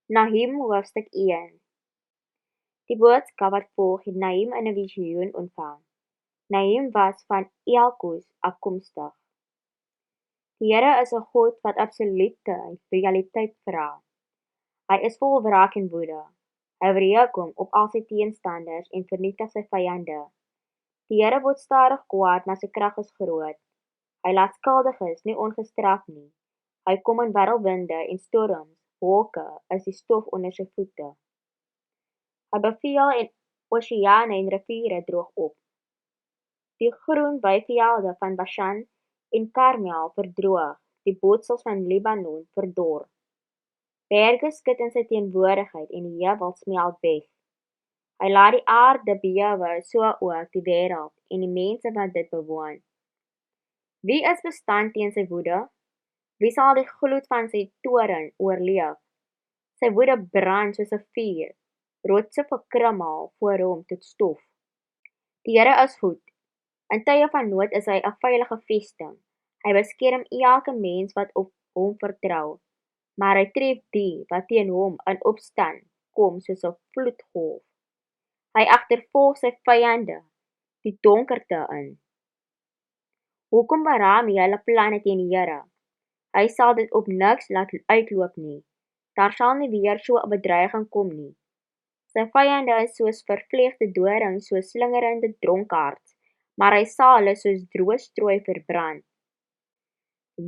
Nahum hoofstuk 1. Die boodskap wat volg het Nahum in 'n visioen ontvang. Nahum was van Elkoes afkomstig. Die Here is 'n God wat absolute realiteit vra. Hy is vol wraak en woede. Hy wreek hom op al sy teenstanders en vernietig sy vyande. Die Here word stadig kwaad, maar sy krag is groot. Hy laat skuldiges nie ongestraf nie. Hy kom in whirlwinde en storms, wolke is die stof onder sy voete. Hy beveel en oseane en riviere droog op. Die groen weivelde van Bashan en Karmel verdroog, die botsels van Libanon verdor. Berge skud in sy teenwoordigheid en die heuwel smelt weg. Hy laat die aarde bewe, so ook die wêreld en die mense wat dit bewoon. Wie is bestand teen sy woede? Wie sal die gloed van sy toorn oorleef? Sy woede brand soos 'n vuur, rotse verkrummel voor hom tot stof. Die Here is goed. In tye van nood is hy 'n veilige vesting. Hy beskerm elke mens wat op hom vertrou, maar hy tref die wat teen hom in opstand kom soos 'n vloedgolf. Hy agtervolg sy vyande, die donkerte in. Hoekom beraam julle planne teen die Here? Hy sal dit op niks laat uitloop nie. Daar sal nie weer so 'n bedreiging kom nie. Sy vyande is soos vervlegte dorings, soos slingerende dronkaards, maar hy sal hulle soos droë strooi verbrand.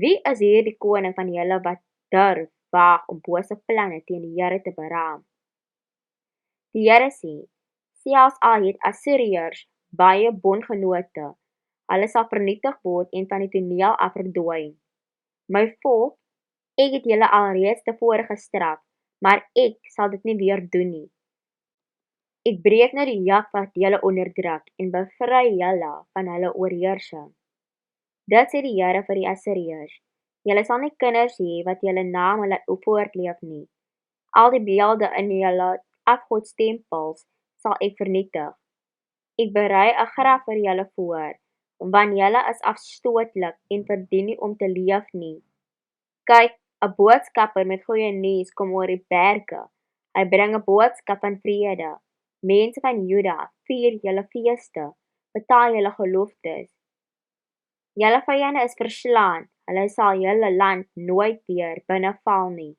Wie is hierdie koning van julle wat durf waag om bose planne teen die Here te beraam? Die Here sê, selfs al het Assiriërs baie bondgenote, hulle sal vernietig word en van die toneel af verdwyn. My volk, ek het julle alreeds tevore gestraf, maar ek sal dit nie weer doen nie. Ek breek nou die juk wat julle onderdruk en bevry julle van hulle oorheersing. Dit sê die Here vir die Assiriërs, julle sal nie kinders hê wat julle naam laat voortleef nie. Al die beelde in julle afgodstempels sal ek vernietig. Ek berei 'n graf vir julle voor, want julle is afstootlik en verdien nie om te leef nie. Kyk, 'n boodskapper met goeie nuus kom oor die berge. Hy bring 'n boodskap van vrede. Mense van Juda, vier julle feeste, betaal julle geloftes. Julle vyande is verslaan, hulle sal julle land nooit weer binneval nie.